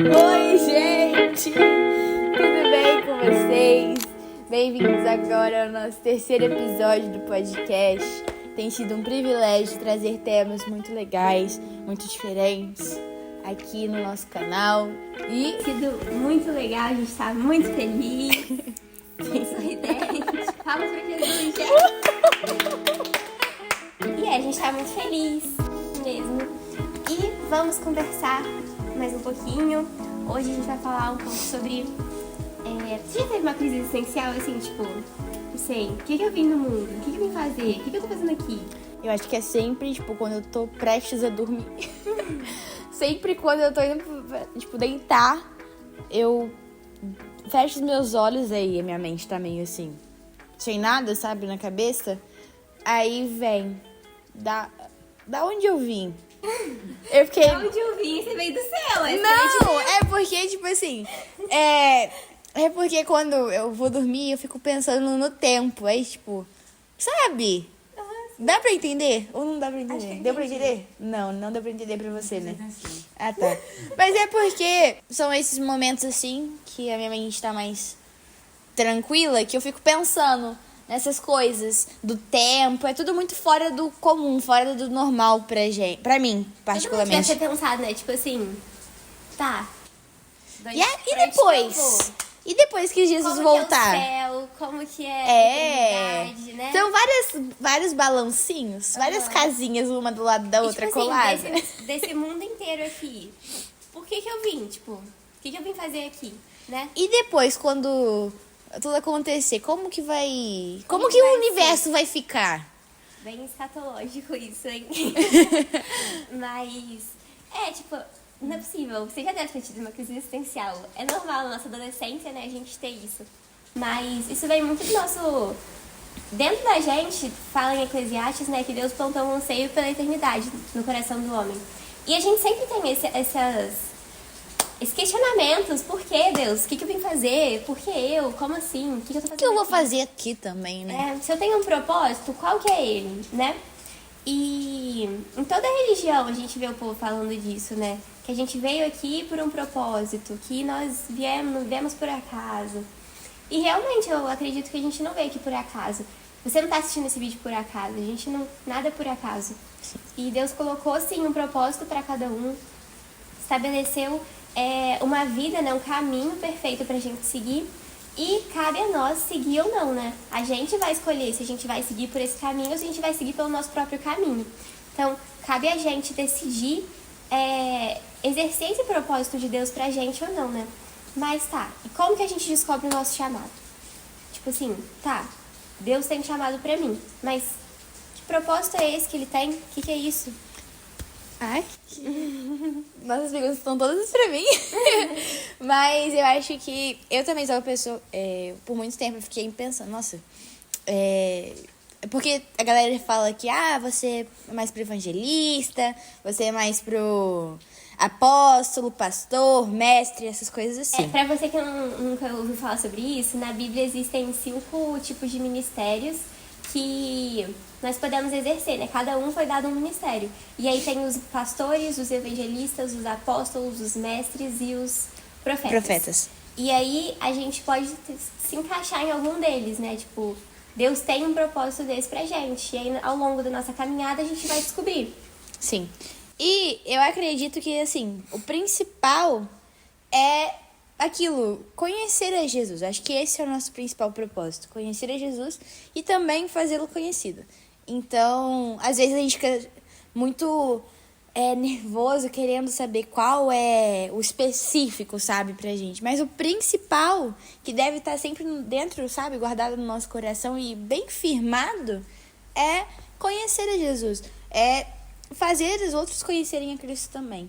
Oi, gente! Tudo bem com vocês? Bem-vindos agora ao nosso terceiro episódio do podcast. Tem sido um privilégio trazer temas muito legais, muito diferentes aqui no nosso canal. E Tem sido muito legal, a gente tá muito feliz, sorridente. Palmas pra Jesus, gente! E a gente tá muito feliz mesmo. E vamos conversar mais um pouquinho. Hoje a gente vai falar um pouco sobre... Você já teve uma crise existencial assim, tipo... Não sei, o que eu vim no mundo? O que eu vim fazer? O que eu tô fazendo aqui? eu acho que é sempre, quando eu tô prestes a dormir. Sempre quando eu tô indo, deitar, eu fecho os meus olhos aí, a minha mente tá meio assim, sem nada, sabe, na cabeça. Aí vem, da onde eu vim? Eu fiquei... Da onde eu vim? Você veio do céu. Não, é porque, é porque quando eu vou dormir, eu fico pensando no tempo. Aí, sabe? Dá pra entender? Ou não dá pra entender? Deu pra entender? Não deu pra entender pra você, né? Ah, tá. Mas é porque são esses momentos, assim, que a minha mente tá mais tranquila, que eu fico pensando nessas coisas do tempo. É tudo muito fora do comum, fora do normal pra mim, particularmente. Deve ter pensado, né? Tipo assim... Tá. E depois? E depois que Jesus voltar? Como que é o céu, como que é a eternidade, né? São vários balancinhos, várias casinhas, uma do lado da outra, tipo colada. assim, desse mundo inteiro aqui, por que eu vim? Tipo, o que eu vim fazer aqui, né? E depois, quando tudo acontecer, como que vai... Como que que vai o universo vai ficar? Bem escatológico isso, hein? Mas, não é possível. Você já deve ter tido uma crise existencial. É normal na nossa adolescência, né, a gente ter isso. Mas isso vem muito do nosso... Dentro da gente, fala em Eclesiastes, né, que Deus plantou um anseio pela eternidade no coração do homem. E a gente sempre tem esses questionamentos. Por que, Deus? O que eu vim fazer? Por que eu? Como assim? O que eu tô fazendo O que eu vou aqui? fazer aqui também, né? Se eu tenho um propósito, qual que é ele, né? E em toda religião a gente vê o povo falando disso, né? Que a gente veio aqui por um propósito, que nós viemos por acaso. E realmente eu acredito que a gente não veio aqui por acaso. Você não tá assistindo esse vídeo por acaso, a gente não... Nada é por acaso. E Deus colocou, sim, um propósito para cada um. Estabeleceu uma vida, né? Um caminho perfeito pra gente seguir. E cabe a nós seguir ou não, né? A gente vai escolher se a gente vai seguir por esse caminho ou se a gente vai seguir pelo nosso próprio caminho. Então, cabe a gente decidir exercer esse propósito de Deus pra gente ou não, né? Mas tá, e como que a gente descobre o nosso chamado? Tipo assim, tá, Deus tem um chamado pra mim, mas que propósito é esse que ele tem? O que é isso? Ai, nossas perguntas estão todas pra mim. Mas eu acho que eu também sou uma pessoa... por muito tempo eu fiquei pensando, nossa... porque a galera fala que você é mais pro evangelista, você é mais pro apóstolo, pastor, mestre, essas coisas assim. Pra você que nunca ouviu falar sobre isso, na Bíblia existem 5 tipos de ministérios que nós podemos exercer, né? Cada um foi dado um ministério. E aí tem os pastores, os evangelistas, os apóstolos, os mestres e os profetas. E aí a gente pode se encaixar em algum deles, né? Tipo, Deus tem um propósito desse pra gente. E aí ao longo da nossa caminhada a gente vai descobrir. Sim. E eu acredito que, assim, o principal é aquilo, conhecer a Jesus. Acho que esse é o nosso principal propósito. Conhecer a Jesus e também fazê-lo conhecido. Então, às vezes a gente fica muito nervoso querendo saber qual é o específico, sabe, pra gente. Mas o principal, que deve estar sempre dentro, sabe, guardado no nosso coração e bem firmado, é conhecer a Jesus. É fazer os outros conhecerem a Cristo também.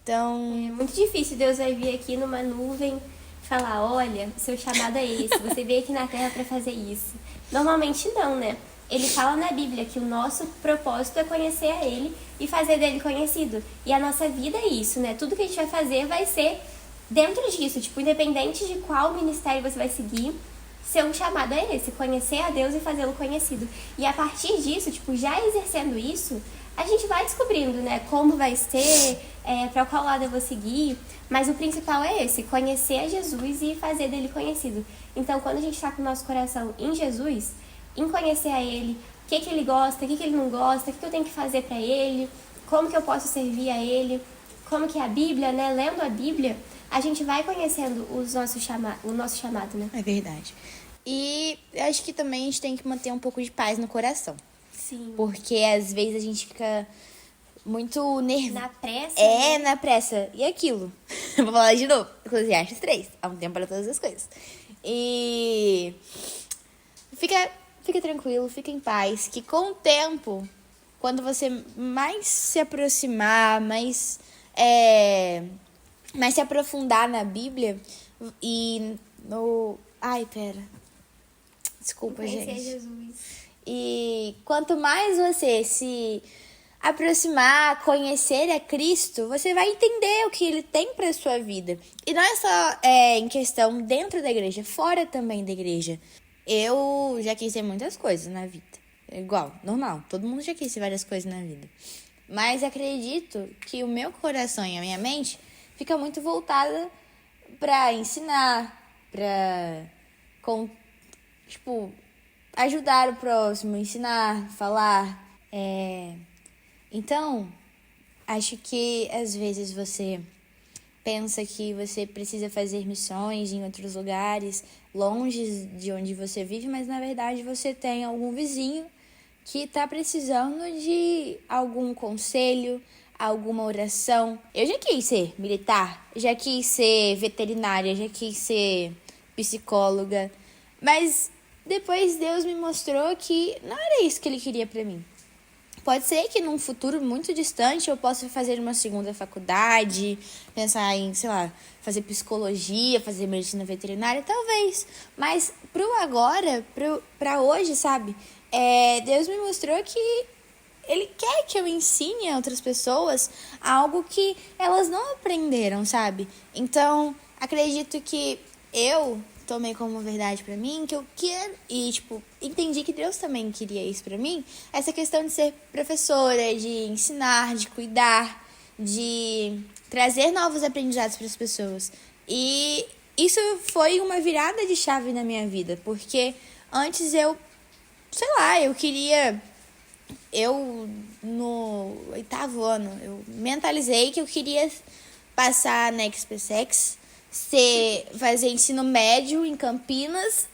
Então... É muito difícil Deus vai vir aqui numa nuvem e falar, olha, o seu chamado é esse, você veio aqui na Terra pra fazer isso. Normalmente não, né? Ele fala na Bíblia que o nosso propósito é conhecer a Ele e fazer dele conhecido. E a nossa vida é isso, né? Tudo que a gente vai fazer vai ser dentro disso. Tipo, independente de qual ministério você vai seguir, seu chamado é esse, conhecer a Deus e fazê-lo conhecido. E a partir disso, tipo, já exercendo isso, a gente vai descobrindo, né, como vai ser, para qual lado eu vou seguir, mas o principal é esse, conhecer a Jesus e fazer dele conhecido. Então, quando a gente está com o nosso coração em Jesus, em conhecer a ele, o que ele gosta, o que ele não gosta, o que eu tenho que fazer para ele, como que eu posso servir a ele, como que é a Bíblia, né, lendo a Bíblia, a gente vai conhecendo o nosso chamado, né? É verdade. E eu acho que também a gente tem que manter um pouco de paz no coração. Sim. Porque às vezes a gente fica muito nervoso. Na pressa? Na pressa. E aquilo. Vou falar de novo. Eclesiastes 3. Há um tempo para todas as coisas. E fica tranquilo, fica em paz. Que com o tempo, quando você mais se aproximar, mais se aprofundar na Bíblia e no... Ai, pera. Desculpa, Conhecer gente. Jesus. E quanto mais você se aproximar, conhecer a Cristo, você vai entender o que Ele tem para sua vida. E não é só em questão dentro da igreja, fora também da igreja. Eu já quis ser muitas coisas na vida. Igual, normal. Todo mundo já quis ser várias coisas na vida. Mas acredito que o meu coração e a minha mente fica muito voltada para ensinar, para ajudar o próximo, ensinar, falar. Então, acho que às vezes você pensa que você precisa fazer missões em outros lugares, longe de onde você vive, mas na verdade você tem algum vizinho que está precisando de algum conselho, alguma oração. Eu já quis ser militar, já quis ser veterinária, já quis ser psicóloga, mas depois Deus me mostrou que não era isso que Ele queria pra mim. Pode ser que num futuro muito distante eu possa fazer uma segunda faculdade, pensar em, fazer psicologia, fazer medicina veterinária, talvez. Mas pro agora, pra hoje, sabe? Deus me mostrou que Ele quer que eu ensine a outras pessoas algo que elas não aprenderam, sabe? Então, acredito que eu tomei como verdade pra mim, que eu quero, e entendi que Deus também queria isso pra mim, essa questão de ser professora, de ensinar, de cuidar, de trazer novos aprendizados para as pessoas. E isso foi uma virada de chave na minha vida, porque antes eu no 8º ano, eu mentalizei que eu queria passar na XPSEX, fazer ensino médio em Campinas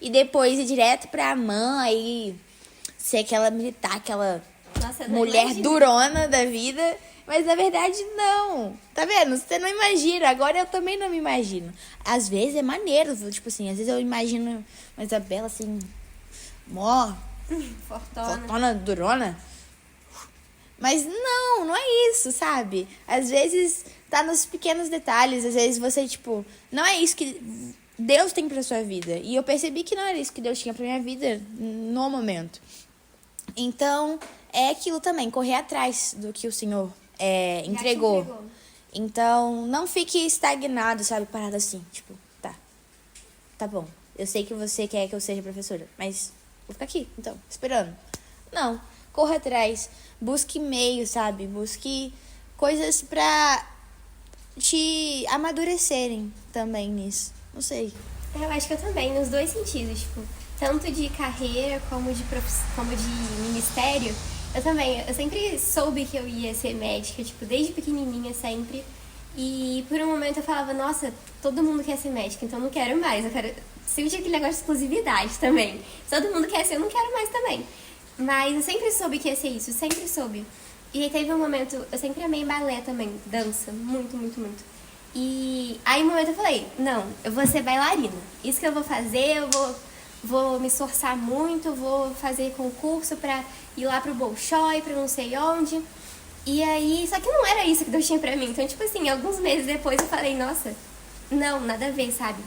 e depois ir direto pra AMAN, aí ser aquela militar, aquela mulher durona da vida. Mas na verdade não, tá vendo? Você não imagina, agora eu também não me imagino. Às vezes é maneiro, às vezes eu imagino uma Isabela assim, mó fortona, durona. Mas não é isso, sabe? Às vezes tá nos pequenos detalhes, às vezes você, não é isso que Deus tem pra sua vida. E eu percebi que não era isso que Deus tinha pra minha vida no momento. Então, é aquilo também, correr atrás do que o Senhor entregou. Então, não fique estagnado, sabe? Parado assim, tá bom. Eu sei que você quer que eu seja professora, mas vou ficar aqui, então, esperando. Não, corra atrás, busque meios, sabe? Busque coisas pra te amadurecerem também nisso. Não sei. Eu acho que eu também, nos dois sentidos, tanto de carreira como de ministério. Eu sempre soube que eu ia ser médica, desde pequenininha sempre. E por um momento eu falava, nossa, todo mundo quer ser médica, então eu não quero mais. Eu quero... Sempre tinha aquele negócio de exclusividade também. Se todo mundo quer ser, eu não quero mais também. Mas eu sempre soube que ia ser isso, sempre soube. E aí teve um momento, eu sempre amei balé também, dança, muito, muito, muito. E aí um momento eu falei, não, eu vou ser bailarina. Isso que eu vou fazer, eu vou me esforçar muito, vou fazer concurso pra ir lá pro Bolshoi, pra não sei onde. E aí, só que não era isso que Deus tinha pra mim. Então, alguns meses depois eu falei, nossa, não, nada a ver, sabe?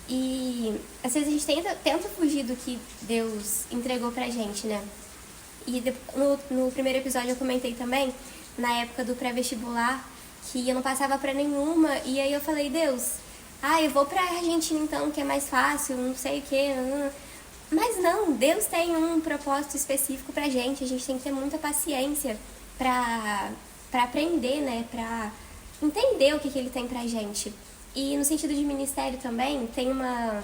E às vezes a gente tenta fugir do que Deus entregou pra gente, né? E no primeiro episódio eu comentei também, na época do pré-vestibular, que eu não passava pra nenhuma. E aí eu falei, Deus, eu vou pra Argentina então, que é mais fácil, não sei o quê. Mas não, Deus tem um propósito específico pra gente. A gente tem que ter muita paciência pra aprender, né? Pra entender o que ele tem pra gente. E no sentido de ministério também, tem uma...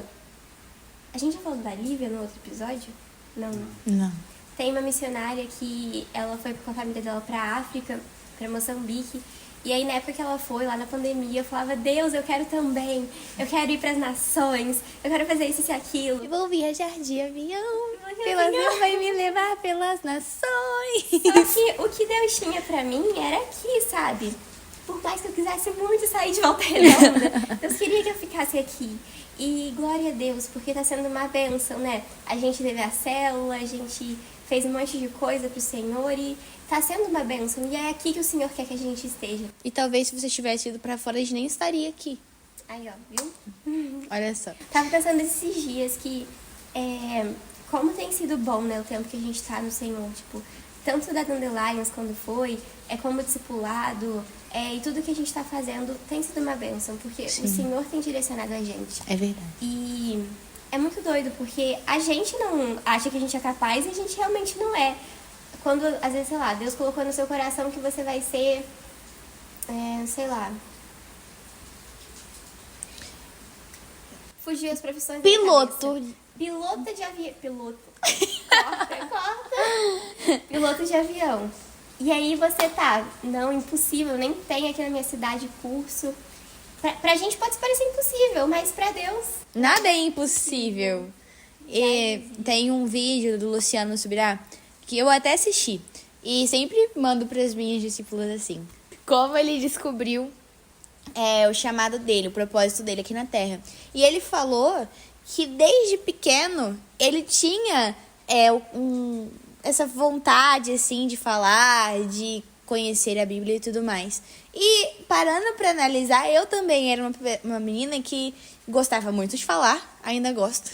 A gente já falou da Lívia no outro episódio? Não, né? Não. Tem uma missionária que ela foi com a família dela pra África, pra Moçambique. E aí, na época que ela foi, lá na pandemia, eu falava, Deus, eu quero também. Eu quero ir pras nações. Eu quero fazer isso e aquilo. Eu vou viajar de avião. Pela Deus vai me levar pelas nações. Só que o que Deus tinha pra mim era aqui, sabe? Por mais que eu quisesse muito sair de Volta Redonda, Deus queria que eu ficasse aqui. E glória a Deus, porque tá sendo uma bênção, né? A gente teve a célula, a gente fez um monte de coisa pro Senhor e tá sendo uma bênção. E é aqui que o Senhor quer que a gente esteja. E talvez se você tivesse ido pra fora, a gente nem estaria aqui. Aí, ó, viu? Olha só. Tava pensando esses dias que como tem sido bom, né, o tempo que a gente tá no Senhor, tipo, tanto da Dandelions quando foi, como discipulado, e tudo que a gente tá fazendo tem sido uma bênção, porque Sim. o Senhor tem direcionado a gente. É verdade. E é muito doido, porque a gente não acha que a gente é capaz e a gente realmente não é. Quando, às vezes, sei lá, Deus colocou no seu coração que você vai ser, sei lá... Fugiu as profissões da minha Piloto. cabeça. Piloto de avião. Piloto. Corta. Piloto de avião. E aí você tá, não, impossível, nem tem aqui na minha cidade curso. Pra gente pode parecer impossível, mas pra Deus... Nada é impossível. E tem um vídeo do Luciano Subirá que eu até assisti. E sempre mando para as minhas discípulas assim. Como ele descobriu o chamado dele, o propósito dele aqui na Terra. E ele falou que desde pequeno ele tinha essa vontade assim de falar, de conhecer a Bíblia e tudo mais. E parando para analisar, eu também era uma menina que gostava muito de falar, ainda gosto,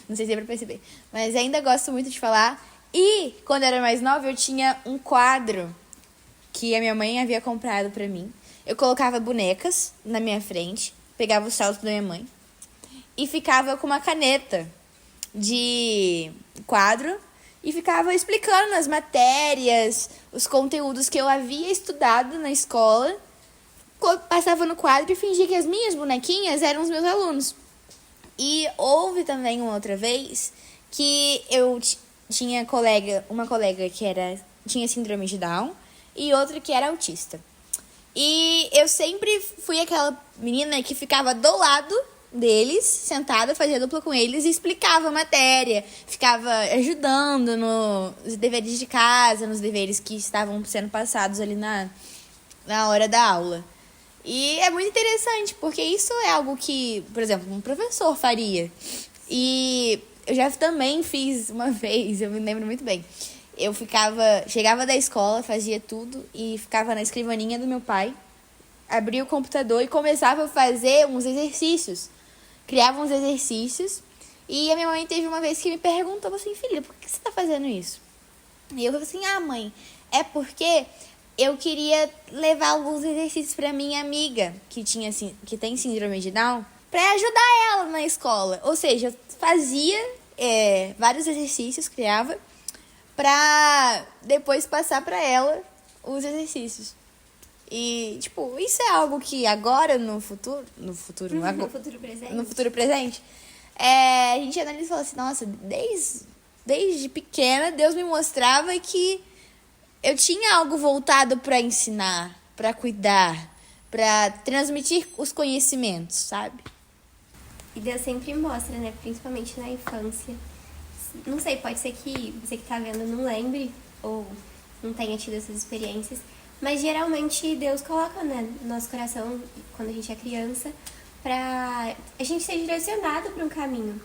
não sei se é pra perceber, mas ainda gosto muito de falar. E quando eu era mais nova, eu tinha um quadro que a minha mãe havia comprado pra mim. Eu colocava bonecas na minha frente, pegava o salto da minha mãe e ficava com uma caneta de quadro e ficava explicando as matérias, os conteúdos que eu havia estudado na escola. Passava no quadro e fingia que as minhas bonequinhas eram os meus alunos. E houve também uma outra vez que eu tinha uma colega que tinha síndrome de Down e outra que era autista. E eu sempre fui aquela menina que ficava do lado deles, sentada, fazia dupla com eles e explicava a matéria, ficava ajudando nos deveres de casa, nos deveres que estavam sendo passados ali na hora da aula. E é muito interessante, porque isso é algo que, por exemplo, um professor faria. E eu já também fiz uma vez, eu me lembro muito bem. Eu chegava da escola, fazia tudo e ficava na escrivaninha do meu pai, abria o computador e começava a fazer uns exercícios. Criava uns exercícios. E a minha mãe teve uma vez que me perguntou assim, filha, por que você tá fazendo isso? E eu falei assim, mãe, é porque eu queria levar alguns exercícios pra minha amiga que tem síndrome de Down, pra ajudar ela na escola. Ou seja, eu fazia vários exercícios, criava, pra depois passar pra ela os exercícios. E, tipo, isso é algo que agora, no futuro presente, a gente analisa e fala assim, nossa, desde pequena, Deus me mostrava que eu tinha algo voltado para ensinar, para cuidar, para transmitir os conhecimentos, sabe? E Deus sempre mostra, né? Principalmente na infância. Não sei, pode ser que você que tá vendo não lembre ou não tenha tido essas experiências, mas geralmente Deus coloca, né, no nosso coração, quando a gente é criança, pra a gente ser direcionado para um caminho.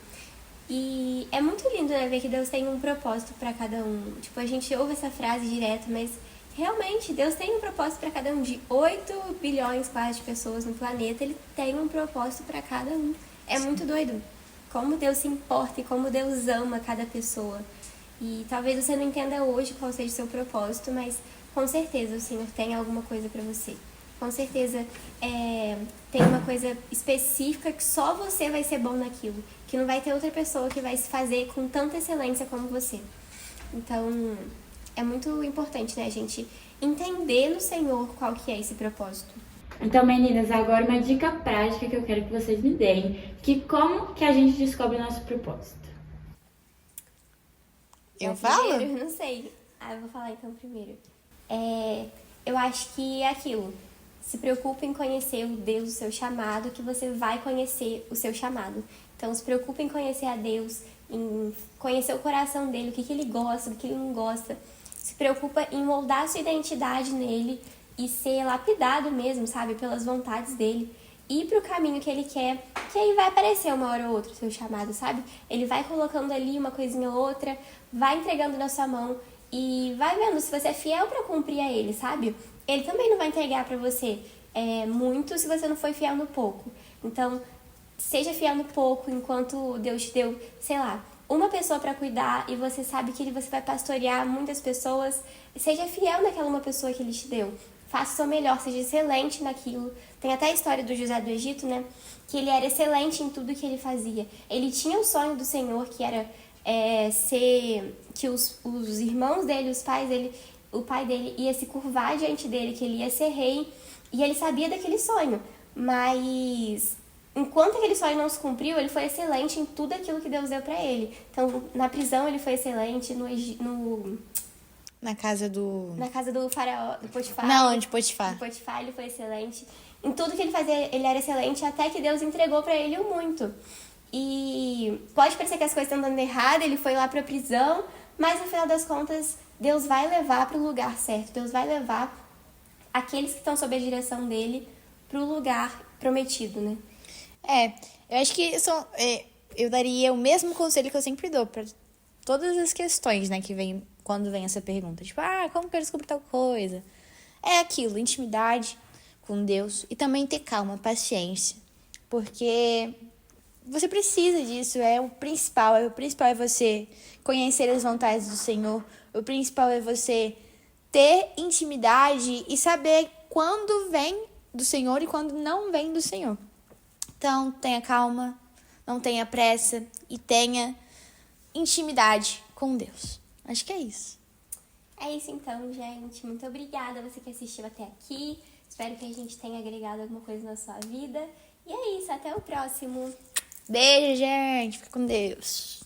E é muito lindo, né, ver que Deus tem um propósito para cada um. Tipo, a gente ouve essa frase direto, mas realmente Deus tem um propósito para cada um. De 8 bilhões quase de pessoas no planeta, Ele tem um propósito para cada um. É muito doido como Deus se importa e como Deus ama cada pessoa. E talvez você não entenda hoje qual seja o seu propósito, mas com certeza o Senhor tem alguma coisa para você. Com certeza tem uma coisa específica que só você vai ser bom naquilo. Que não vai ter outra pessoa que vai se fazer com tanta excelência como você. Então, é muito importante, né, a gente entender no Senhor qual que é esse propósito. Então, meninas, agora uma dica prática que eu quero que vocês me deem, que como que a gente descobre o nosso propósito? Eu falo? Primeiro, não sei. Eu vou falar então primeiro. Eu acho que é aquilo. Se preocupe em conhecer o Deus do seu chamado, que você vai conhecer o seu chamado. Então, se preocupe em conhecer a Deus, em conhecer o coração dele, o que ele gosta, o que ele não gosta. Se preocupa em moldar a sua identidade nele e ser lapidado mesmo, sabe, pelas vontades dele. Ir pro caminho que ele quer, que aí vai aparecer uma hora ou outra o seu chamado, sabe? Ele vai colocando ali uma coisinha ou outra, vai entregando na sua mão e vai vendo se você é fiel para cumprir a ele, sabe? Ele também não vai entregar para você muito se você não foi fiel no pouco. Então, seja fiel no pouco enquanto Deus te deu, sei lá, uma pessoa para cuidar e você sabe que você vai pastorear muitas pessoas. Seja fiel naquela uma pessoa que ele te deu. Faça o seu melhor, seja excelente naquilo. Tem até a história do José do Egito, né? Que ele era excelente em tudo que ele fazia. Ele tinha o sonho do Senhor, que era que os irmãos dele, os pais dele, o pai dele ia se curvar diante dele, que ele ia ser rei. E ele sabia daquele sonho. Mas enquanto aquele sonho não se cumpriu, ele foi excelente em tudo aquilo que Deus deu pra ele. Então, na prisão ele foi excelente, Na casa do... na casa do faraó, do Potifar. Não, de Potifar. Do Potifar ele foi excelente. Em tudo que ele fazia, ele era excelente, até que Deus entregou pra ele o muito. E pode parecer que as coisas estão dando errado, ele foi lá pra prisão, mas no final das contas, Deus vai levar pro lugar certo. Deus vai levar aqueles que estão sob a direção dele pro lugar prometido, né? Eu acho que eu daria o mesmo conselho que eu sempre dou pra todas as questões, né, que vem quando vem essa pergunta. Tipo, como que eu descobri tal coisa? É aquilo, intimidade com Deus e também ter calma, paciência. Porque você precisa disso, o principal. O principal é você conhecer as vontades do Senhor. O principal é você ter intimidade e saber quando vem do Senhor e quando não vem do Senhor. Então, tenha calma, não tenha pressa e tenha intimidade com Deus. Acho que é isso. É isso então, gente. Muito obrigada a você que assistiu até aqui. Espero que a gente tenha agregado alguma coisa na sua vida. E é isso, até o próximo. Beijo, gente. Fica com Deus.